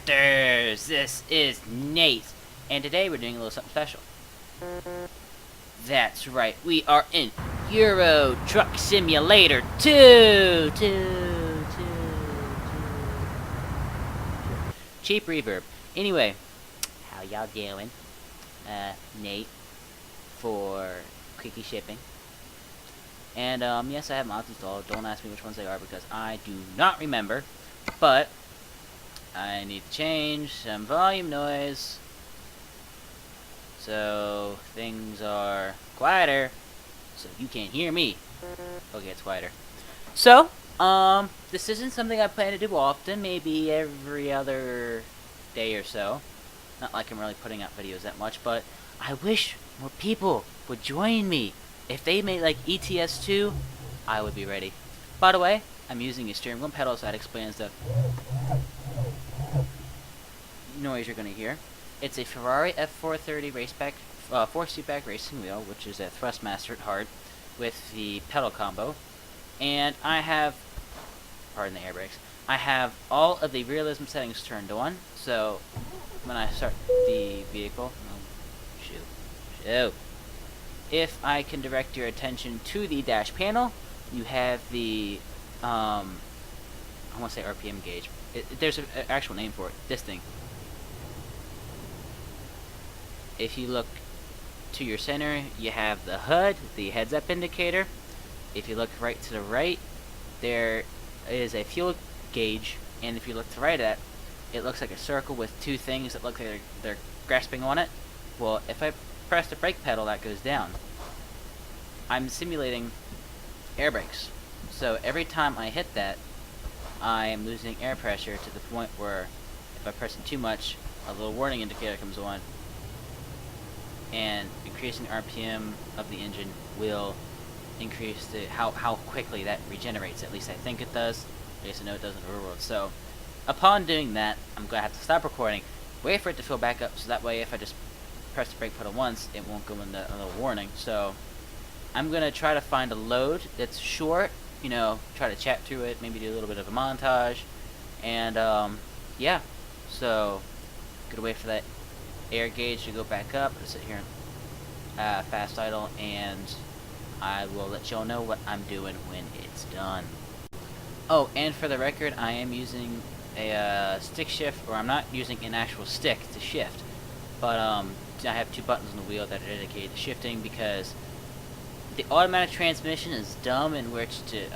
JjjjjjjjjCrafters! This is Nate, and today we're doing a little something special. That's right, we are in Euro Truck Simulator 2! Cheap reverb. Anyway, how y'all doing? Nate for Quickie Shipping. And, yes, I have mods installed. Don't ask me which ones they are because I do not remember. But I need to change some volume noise so things are quieter so you can't hear me. Okay, it's quieter. So, this isn't something I plan to do often, maybe every other day or so. Not like I'm really putting out videos that much, but I wish more people would join me. If they made like ETS2, I would be ready. By the way, I'm using a steering wheel pedal, so that explains the noise you're going to hear. It's a Ferrari F430 raceback, 4-seatback racing wheel, which is a Thrustmaster at heart, with the pedal combo. And I have, pardon the air brakes, I have all of the realism settings turned on, so when I start the vehicle, if I can direct your attention to the dash panel, you have the, I want to say RPM gauge. There's an actual name for it. This thing. If you look to your center, you have the HUD, the heads-up indicator. If you look right to the right, there is a fuel gauge, and if you look to the right of that, it looks like a circle with two things that look like they're grasping on it. Well, if I press the brake pedal, that goes down. I'm simulating air brakes. So every time I hit that, I am losing air pressure to the point where if I press it too much, a little warning indicator comes on, and increasing RPM of the engine will increase the how quickly that regenerates. At least I think it does. At least I know it does in the real world. So upon doing that, I'm going to have to stop recording, wait for it to fill back up, so that way if I just press the brake pedal once, it won't go in the little warning. So I'm going to try to find a load that's short, you know, try to chat through it, maybe do a little bit of a montage, and yeah, so gonna wait for that air gauge to go back up. I'll sit here in fast idle, and I will let y'all know what I'm doing when it's done. Oh, and for the record, I am using a stick shift, or I'm not using an actual stick to shift, but I have two buttons on the wheel that are dedicated to shifting because the automatic transmission is dumb in which to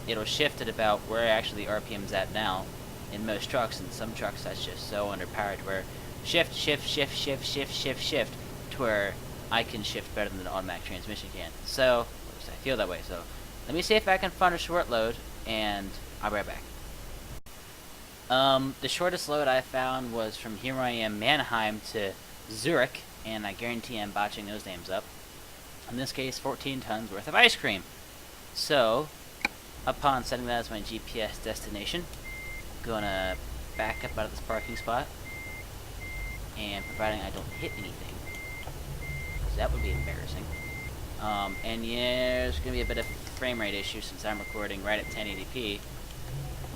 it'll shift at about where actually the RPM's at now in most trucks, and some trucks that's just so underpowered where shift to where I can shift better than the automatic transmission can. So at least I feel that way. So let me see if I can find a short load, and I'll be right back. The shortest load I found was from here I am Mannheim to Zurich, and I guarantee I'm botching those names up. In this case, 14 tons worth of ice cream. So, upon setting that as my GPS destination, I'm gonna back up out of this parking spot, and providing I don't hit anything, because that would be embarrassing. And yeah, there's gonna be a bit of frame rate issue since I'm recording right at 1080p.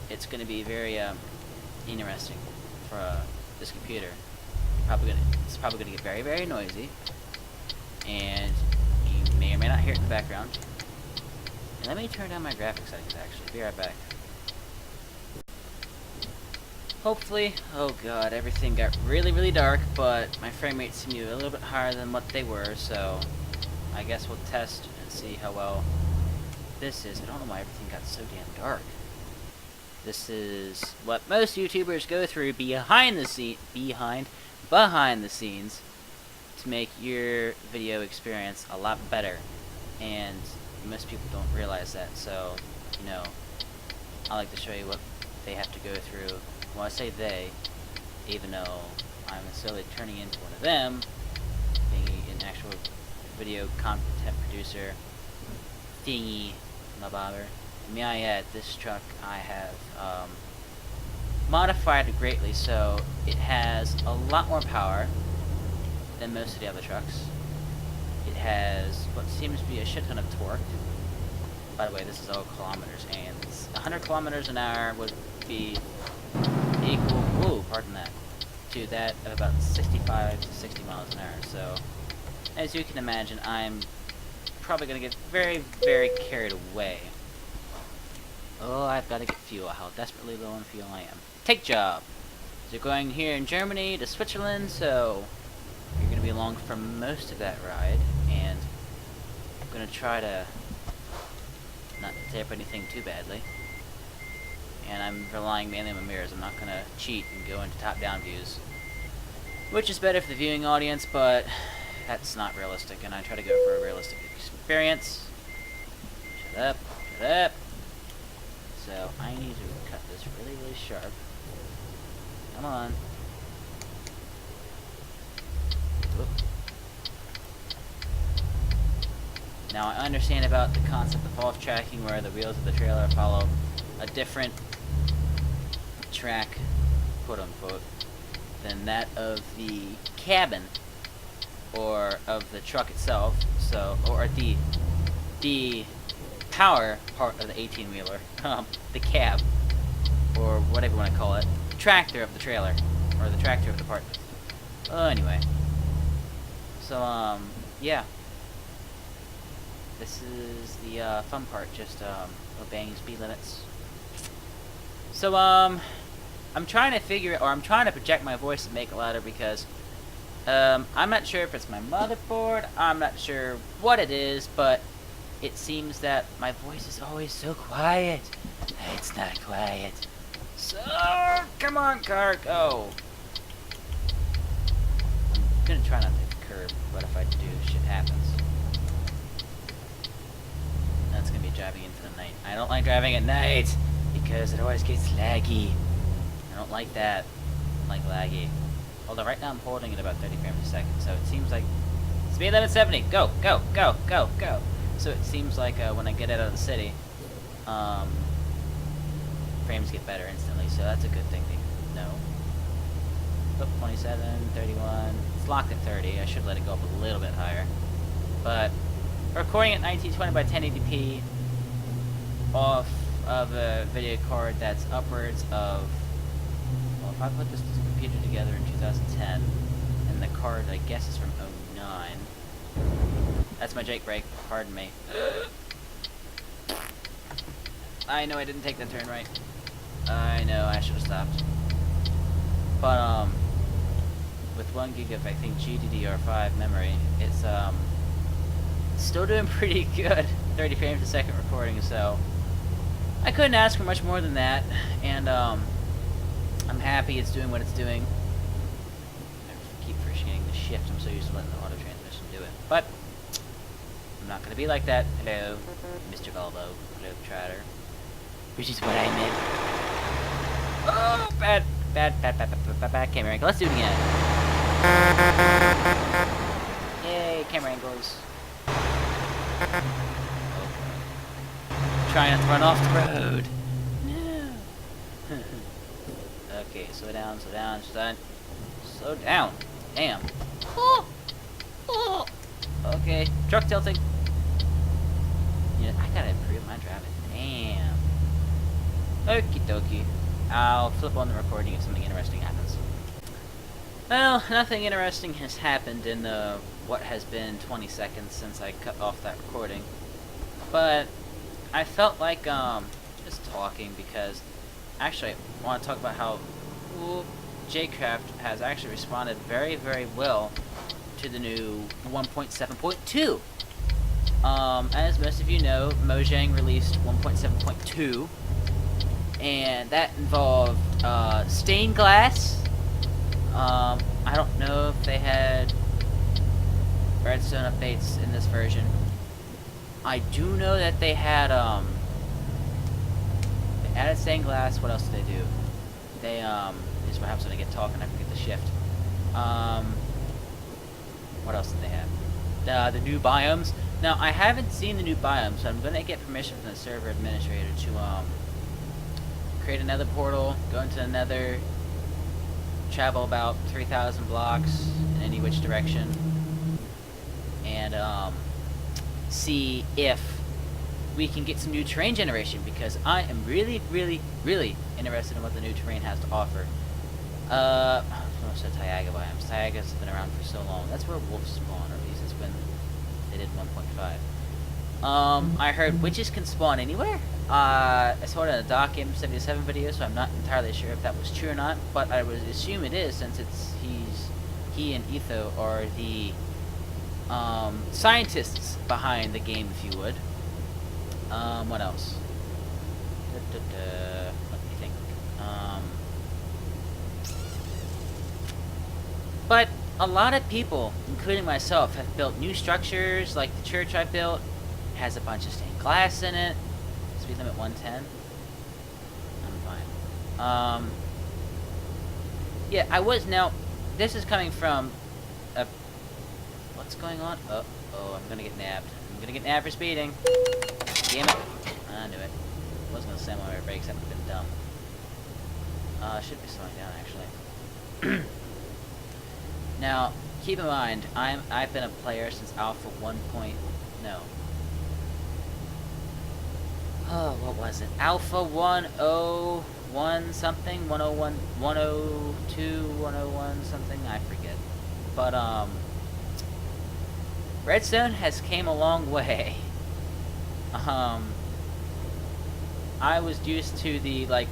It's gonna be very interesting for this computer. It's probably gonna get very, very noisy, and you may or may not hear it in the background. And let me turn down my graphics settings actually. Be right back. Hopefully, oh god, everything got really, really dark, but my frame rates seem to be a little bit higher than what they were, so I guess we'll test and see how well this is. I don't know why everything got so damn dark. This is what most YouTubers go through behind the scenes to make your video experience a lot better, and most people don't realize that. So, you know, I like to show you what they have to go through. Well, I say they, even though I'm slowly turning into one of them, being an actual video content producer thingy mabobber. May I add, this truck I have modified greatly, so it has a lot more power than most of the other trucks. It has what seems to be a shit ton of torque. By the way, this is all kilometers, and 100 kilometers an hour would be equal, whoa, pardon that, to that of about 65 to 60 miles an hour. So, as you can imagine, I'm probably going to get very, very carried away. Oh, I've got to get fuel. How desperately low on fuel I am. Take job. So you're going here in Germany to Switzerland, so you're going to be along for most of that ride, and I'm going to try to not tear up anything too badly. And I'm relying mainly on my mirrors. I'm not going to cheat and go into top-down views, which is better for the viewing audience, but that's not realistic, and I try to go for a realistic experience. Shut up, shut up. So I need to cut this really, really sharp. Come on. Whoop. Now I understand about the concept of off tracking, where the wheels of the trailer follow a different track, quote unquote, than that of the cabin or of the truck itself. So, or the power part of the 18-wheeler, the cab, or whatever you want to call it, the tractor of the trailer, or the tractor of the part. Anyway, so yeah, this is the fun part, just obeying speed limits. So I'm trying to figure, or I'm trying to project my voice and make it louder, because I'm not sure if it's my motherboard, I'm not sure what it is, but it seems that my voice is always so quiet. It's not quiet. So, come on, car, go. I'm gonna try not to hit the curb, but if I do, shit happens. That's gonna be driving into the night. I don't like driving at night, because it always gets laggy. I don't like that. I like laggy. Although right now I'm holding it about 30 frames a second, so it seems like speed limit 70. Go, go, go, go, go. So it seems like when I get out of the city, frames get better instantly, so that's a good thing to know. Oh, 27, 31. It's locked at 30. I should let it go up a little bit higher. But recording at 1920 by 1080p off of a video card that's upwards of, well, if I put this computer together in 2010, and the card I guess is from 09. That's my Jake brake, pardon me. I know I didn't take that turn right. I know, I should have stopped. But, with 1 gig of, I think, GDDR5 memory, it's, still doing pretty good. 30 frames a second recording, so I couldn't ask for much more than that, and, I'm happy it's doing what it's doing. I keep forgetting the shift, I'm so used to letting the auto transmission do it. But I'm not gonna be like that. Hello, Mr. Volvo, Globetrotter. Which is what I meant. Oh, bad camera angle. Let's do it again. Yay, camera angles. Okay. Trying not to run off the road. No. Okay, slow down, slow down, slow down. Slow down. Damn. Oh. Oh. Okay, truck tilting. Yeah, I gotta improve my driving. Damn. Okie dokie. I'll flip on the recording if something interesting happens. Well, nothing interesting has happened in the what has been 20 seconds since I cut off that recording. But I felt like just talking, because actually I want to talk about how Jjjjjjjjjcraft has actually responded very, very well to the new 1.7.2. As most of you know, Mojang released 1.7.2, and that involved stained glass. I don't know if they had redstone updates in this version. I do know that they had they added stained glass. What else did they do? They this is what happens when I get talking, I forget the shift. What else did they have? The new biomes. Now, I haven't seen the new biomes, so I'm going to get permission from the server administrator to create another portal, go into another, travel about 3,000 blocks in any which direction, and see if we can get some new terrain generation, because I am really, really, really interested in what the new terrain has to offer. I almost said Taiga biomes. Taiga's been around for so long. That's where wolves spawn, or at least it's when they did 1.5. I heard witches can spawn anywhere. I saw it in a Doc Game 77 video, so I'm not entirely sure if that was true or not, but I would assume it is, since he and Etho are the scientists behind the game, if you would. What else? Let me think. But a lot of people, including myself, have built new structures, like the church I built has a bunch of stained glass in it. Speed limit 110. I'm fine. Yeah, I was, now, this is coming from a, what's going on? Oh, I'm gonna get nabbed. I'm gonna get nabbed for speeding. Damn it. I knew it. I wasn't gonna slam on my brakes, that would have been dumb. Should be slowing down, actually. Now, keep in mind, I've been a player since Alpha 1. No. Oh, what was it? Alpha 101 something? 101, 102, 101 something? I forget. But, Redstone has came a long way. I was used to the, like,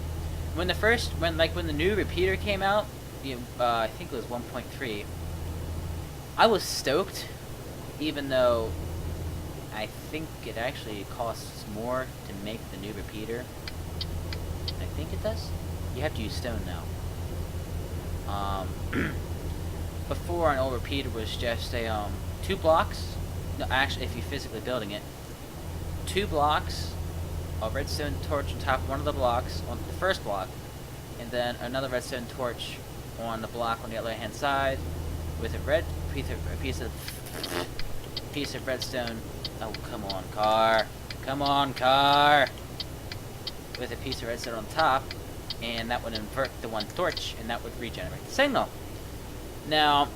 when the new repeater came out, I think it was 1.3, I was stoked, even though I think it actually costs more to make the new repeater. I think it does? You have to use stone now. Before, an old repeater was just a, 2 blocks, no, actually, if you're physically building it, 2 blocks, a redstone torch on top of one of the blocks, on the first block, and then another redstone torch on the block on the other hand side, with a piece of redstone. Oh, come on, car! Come on, car! With a piece of redstone on top, and that would invert the one torch, and that would regenerate the signal. Now,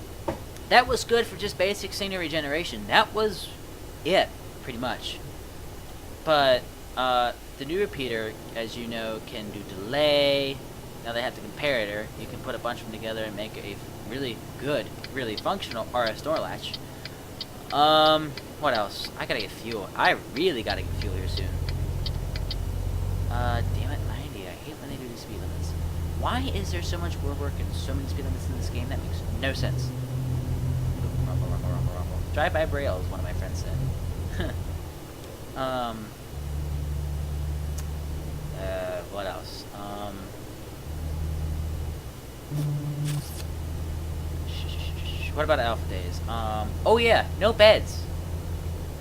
that was good for just basic signal regeneration. That was it, pretty much. But the new repeater, as you know, can do delay. Now they have the comparator. You can put a bunch of them together and make a really good, really functional RS door latch. What else? I gotta get fuel. I really gotta get fuel here soon. Damn it, 90. I hate when they do the speed limits. Why is there so much word work and so many speed limits in this game? That makes no sense. Rumble, rumble, rumble, rumble. Drive-by braille, as one of my friends said. What else? What about Alpha Days? Oh yeah, no beds.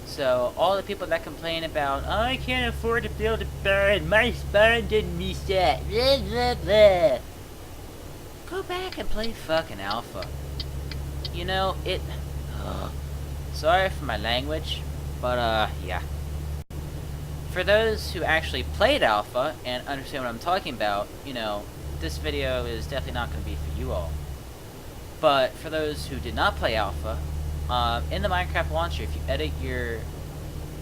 So, all the people that complain about, oh, I can't afford to build a barn, my spawn didn't reset, blah, blah, blah. Go back and play fucking Alpha. You know, it... Sorry for my language, but, yeah. For those who actually played Alpha and understand what I'm talking about, you know, this video is definitely not going to be for you all. But for those who did not play Alpha, in the Minecraft launcher, if you edit your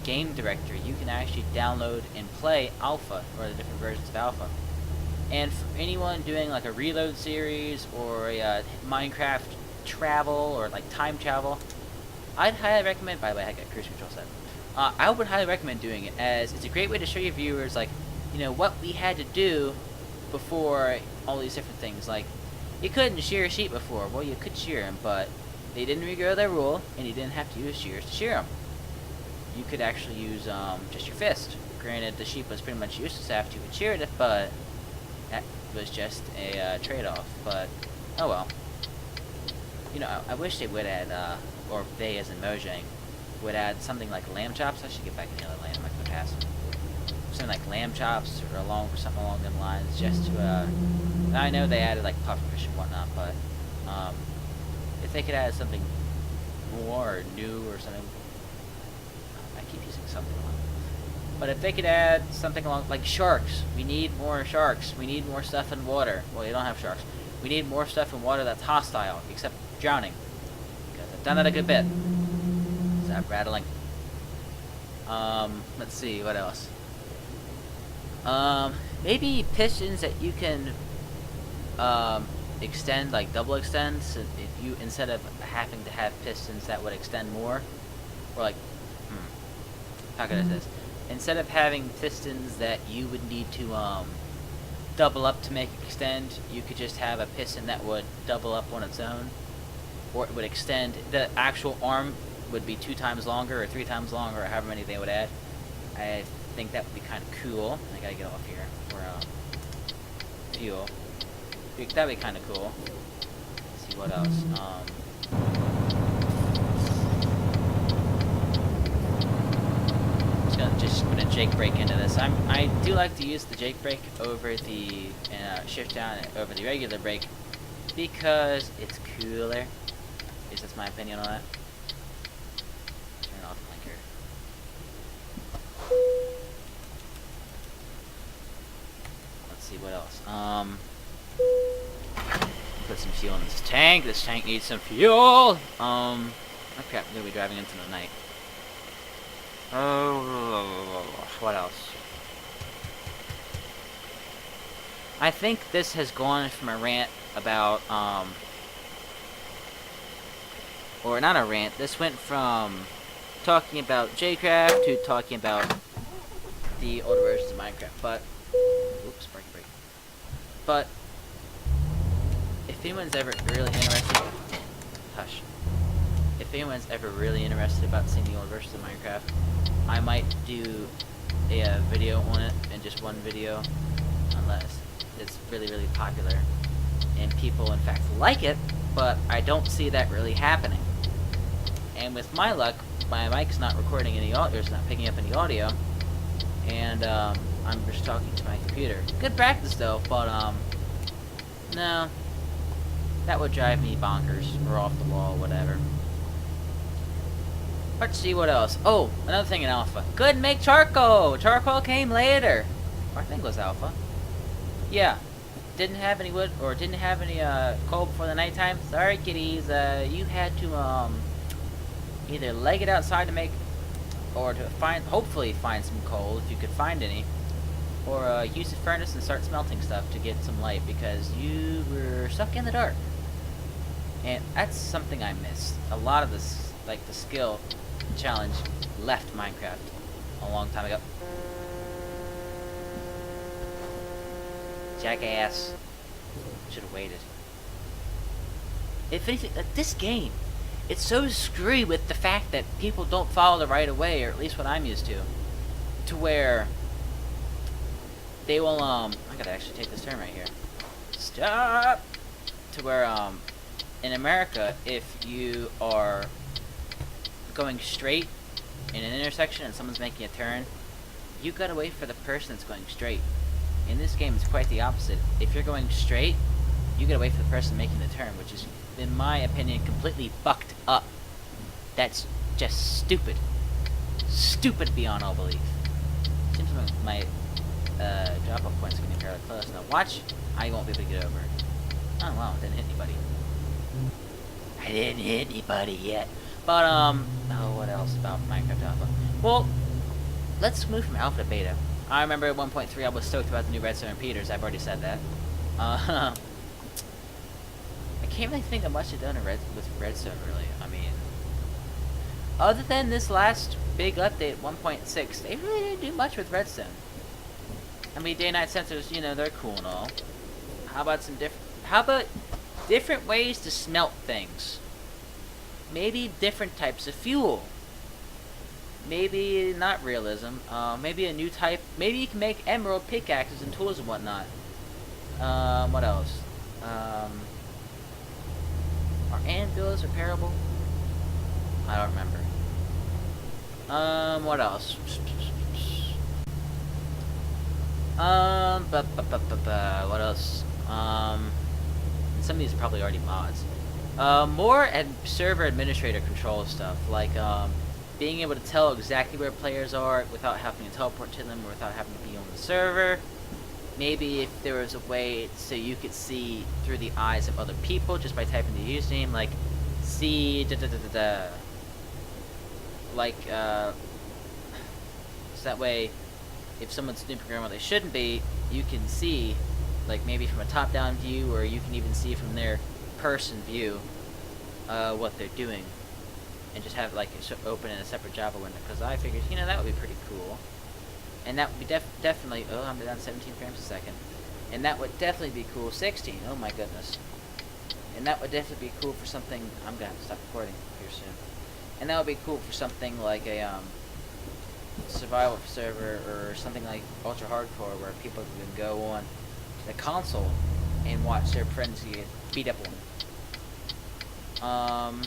game directory, you can actually download and play Alpha, or the different versions of Alpha. And for anyone doing like a reload series, or a Minecraft travel, or like time travel, I'd highly recommend, by the way, I got cruise control set. I would highly recommend doing it, as it's a great way to show your viewers, like, you know, what we had to do before all these different things. Like, you couldn't shear a sheep before. Well, you could shear them, but they didn't regrow their wool, and you didn't have to use shears to shear them. You could actually use just your fist. Granted, the sheep was pretty much useless after you had sheared it, but that was just a trade-off. But, oh well. You know, I wish they would add, or they as in Mojang, would add something like lamb chops. I should get back in the other lane. I'm not gonna pass. Something like lamb chops, or something along them lines, just to, I know they added like pufferfish and whatnot, but, if they could add something more, or new, or something, I keep using something along. But if they could add something along, like sharks, we need more sharks, we need more stuff in water. Well, you don't have sharks. We need more stuff in water that's hostile, except drowning. Because I've done that a good bit. Stop rattling. Let's see, what else? Maybe pistons that you can, extend, like double extend, so if you, instead of having to have pistons that would extend more, or like, how can I say this? Instead of having pistons that you would need to, double up to make it extend, you could just have a piston that would double up on its own, or it would extend, the actual arm would be 2 times longer, or 3 times longer, or however many they would add. I think that would be kind of cool. I gotta get off here for, fuel. That'd be kind of cool. Let's see what else. Just gonna jake brake into this. I do like to use the jake brake over the shift down over the regular brake because it's cooler. At least that's my opinion on that. Turn off blinker. Let's see what else. Put some fuel in this tank. This tank needs some fuel. Oh crap, I'm gonna be driving into the night. What else? I think this has gone from a rant about, or not a rant, this went from talking about JCraft to talking about the older versions of Minecraft, but, oops, break. But, if anyone's ever really interested, hush. If anyone's ever really interested about seeing the old versions of Minecraft, I might do a video on it, in just one video, unless it's really, really popular, and people in fact like it, but I don't see that really happening. And with my luck, my mic's not recording any audio, it's not picking up any audio, and I'm just talking to my computer. Good practice though, but no, that would drive me bonkers, or off the wall, whatever. Let's see what else. Oh, another thing in alpha. Couldn't make charcoal! Charcoal came later. Or I think it was alpha. Yeah. Didn't have any wood, or didn't have any coal before the nighttime. Sorry, kiddies. You had to either leg it outside to make, or to hopefully find some coal if you could find any, or use the furnace and start smelting stuff to get some light because you were stuck in the dark. And that's something I missed. A lot of this, like the skill challenge, left Minecraft a long time ago. Jackass. Should have waited. If anything, this game, it's so screwy with the fact that people don't follow the right of way, or at least what I'm used to where they will, I gotta actually take this turn right here. Stop! To where, in America, if you are going straight in an intersection and someone's making a turn, you gotta wait for the person that's going straight. In this game, it's quite the opposite. If you're going straight, you gotta wait for the person making the turn, which is, in my opinion, completely fucked up. That's just stupid. Stupid beyond all belief. Seems like my drop-off point's getting fairly close. Now watch, I won't be able to get over it. Oh wow, didn't hit anybody. I didn't hit anybody yet. But, oh, what else about Minecraft Alpha? Well, let's move from Alpha to Beta. I remember at 1.3 I was stoked about the new Redstone repeaters. I've already said that. I can't really think of much they've done with Redstone, really. I mean, other than this last big update, 1.6, they really didn't do much with Redstone. I mean, day-night sensors, you know, they're cool and all. How about different ways to smelt things? Maybe different types of fuel. Maybe not realism. Maybe a new type. Maybe you can make emerald pickaxes and tools and whatnot. What else? Are anvils repairable? I don't remember. What else? What else? Some of these are probably already mods. More server administrator control stuff, like being able to tell exactly where players are without having to teleport to them or without having to be on the server. Maybe if there was a way so you could see through the eyes of other people just by typing the username, like see like So that way, if someone's snooping around where they shouldn't be, you can see, like maybe from a top-down view, or you can even see from their person view what they're doing, and just have like open in a separate Java window. Because I figured, you know, that would be pretty cool, and that would be definitely. Oh, I'm down 17 frames a second, and that would definitely be cool. 16. Oh my goodness. And that would definitely be cool for something. I'm gonna have to stop recording here soon. And that would be cool for something like a survival server or something like ultra hardcore, where people can go on the console and watch their friends get beat up on.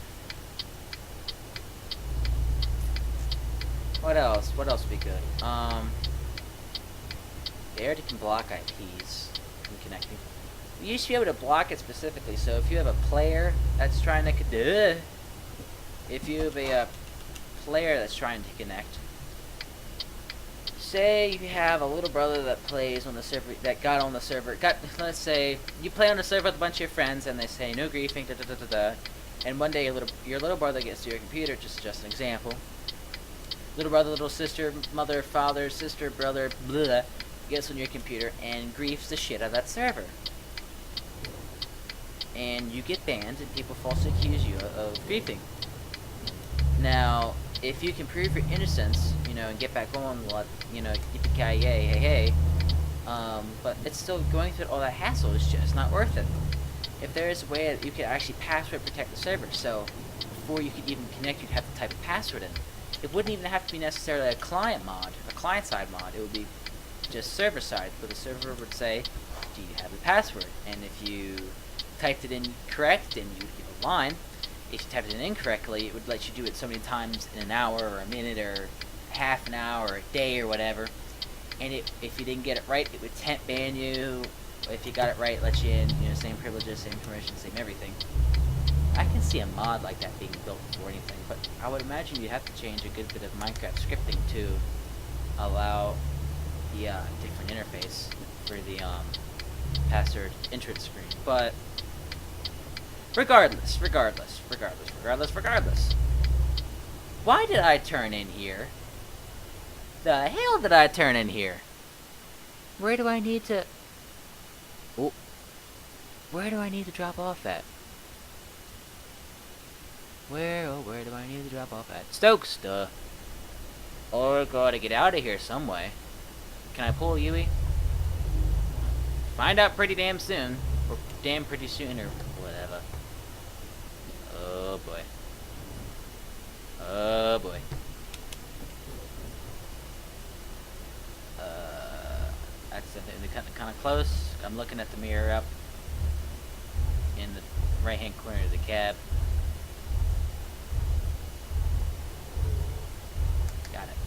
What else? What else would be good? They already can block IPs from connecting. You used to be able to block it specifically, so if you have a player that's trying to if you have a player that's trying to connect, say you have a little brother that plays on the server, that got on the server, let's say you play on the server with a bunch of your friends, and they say no griefing, and one day your little brother gets to your computer, just an example. Little brother, little sister, mother, father, sister, brother, blah, gets on your computer and griefs the shit out of that server. And you get banned, and people falsely accuse you of griefing. Now, if you can prove your innocence, you know, and get back on, you know, get the guy, hey, but it's still going through all that hassle is just not worth it. If there is a way that you could actually password protect the server, so before you could even connect, you'd have to type a password in. It wouldn't even have to be necessarily a client mod, a client-side mod. It would be just server-side, where the server would say, do you have the password? And if you typed it in correct, then you would get a line. If you typed it in incorrectly, it would let you do it so many times in an hour, or a minute, or half an hour, or a day, or whatever. And if you didn't get it right, it would temp ban you. If you got it right, let you in, you know, same privileges, same permissions, same everything. I can see a mod like that being built for anything, but I would imagine you'd have to change a good bit of Minecraft scripting to allow the different interface for the password entrance screen. But regardless. Why did I turn in here? The hell did I turn in here? Where do I need to... Oh. Where do I need to drop off at? Where do I need to drop off at? Stokes, duh. Or gotta get out of here some way. Can I pull Yui? Find out pretty damn soon. Or damn pretty soon, or whatever. Oh boy. Oh boy. That's definitely kind of close. I'm looking at the mirror up in the right-hand corner of the cab. Got it.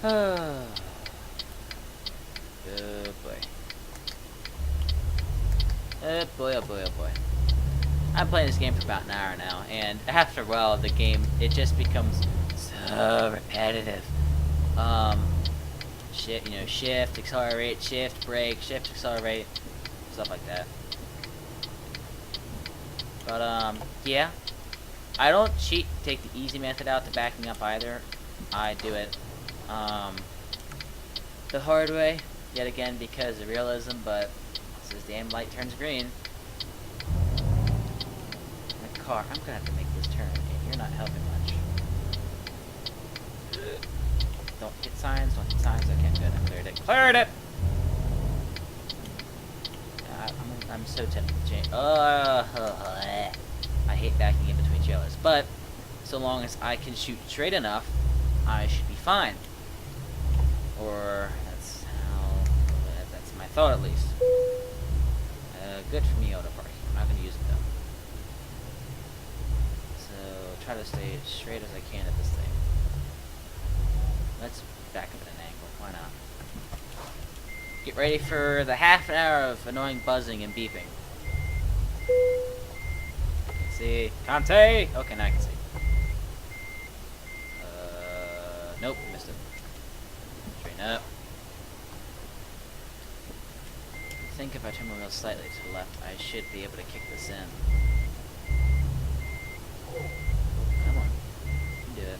Oh boy. Oh boy, oh boy, oh boy. I'm playing this game for about an hour now, and after a while, the game, it just becomes so repetitive. Shit, you know, shift, accelerate, shift, brake, shift, accelerate, stuff like that. But, yeah. I don't cheat, take the easy method out to backing up either. I do it, the hard way, yet again, because of realism, but once this damn light turns green, car. I'm gonna have to make this turn, and you're not helping much. Don't hit signs, don't hit signs. Okay, good. I cleared it. Cleared it! I'm so tempted to change. I hate backing in between trailers, but so long as I can shoot straight enough, I should be fine. Or that's my thought, at least. Good for me, auto parking. I'm not gonna use it though. Try to stay as straight as I can at this thing. Let's back up at an angle. Why not? Get ready for the half an hour of annoying buzzing and beeping. Let's see. Conte! Okay, now I can see. Nope, missed it. Straighten up. I think if I turn my wheel slightly to the left, I should be able to kick this in. Come on. You can do it.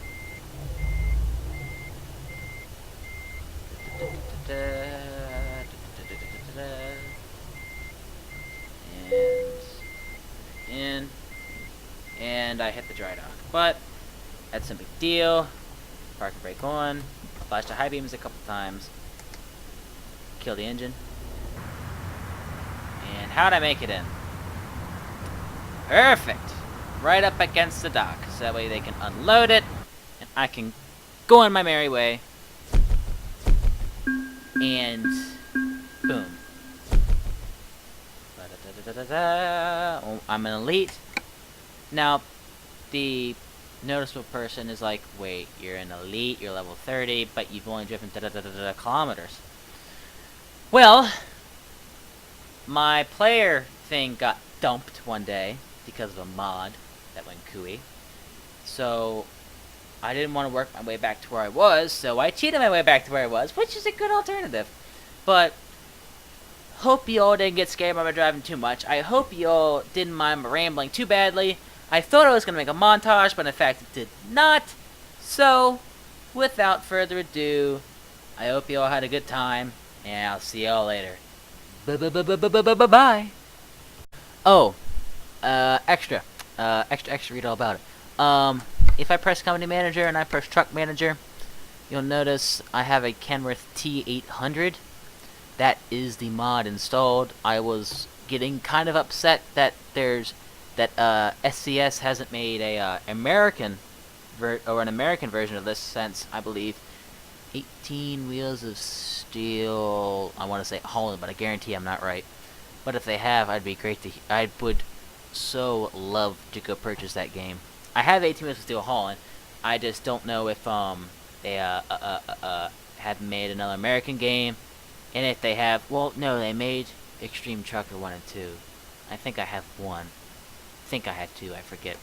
And and I hit the dry dock. But that's no big deal. Park and brake on. Flash the high beams a couple times. Kill the engine. And how'd I make it in? Perfect! Right up against the dock. So that way they can unload it. And I can go on my merry way. And boom. Oh, I'm an elite. Now, the noticeable person is like, wait, you're an elite, you're level 30, but you've only driven kilometers. Well, my player thing got dumped one day because of a mod that went cooey. So I didn't want to work my way back to where I was, so I cheated my way back to where I was, which is a good alternative. But hope you all didn't get scared by my driving too much. I hope you all didn't mind my rambling too badly. I thought I was going to make a montage, but in fact it did not. So, without further ado, I hope you all had a good time, and I'll see y'all later. Bye. Oh, extra, read all about it. If I press Company Manager and I press Truck Manager, you'll notice I have a Kenworth T800. That is the mod installed. I was getting kind of upset that SCS hasn't made a American version of this since, I believe, 18 Wheels of Steel. I want to say Holland, but I guarantee I'm not right. But if they have, I would so love to go purchase that game. I have 18 Wheels of Steel Holland. I just don't know if they have made another American game. And if they have, well, no, they made Extreme Trucker 1 and 2. I think I have 1. I think I had 2, I forget.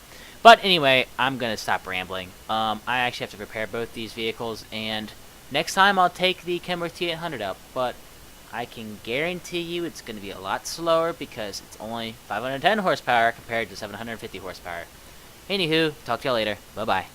But anyway, I'm going to stop rambling. I actually have to repair both these vehicles, and next time I'll take the Kenworth T800 out. But I can guarantee you it's going to be a lot slower because it's only 510 horsepower compared to 750 horsepower. Anywho, talk to y'all later. Bye-bye.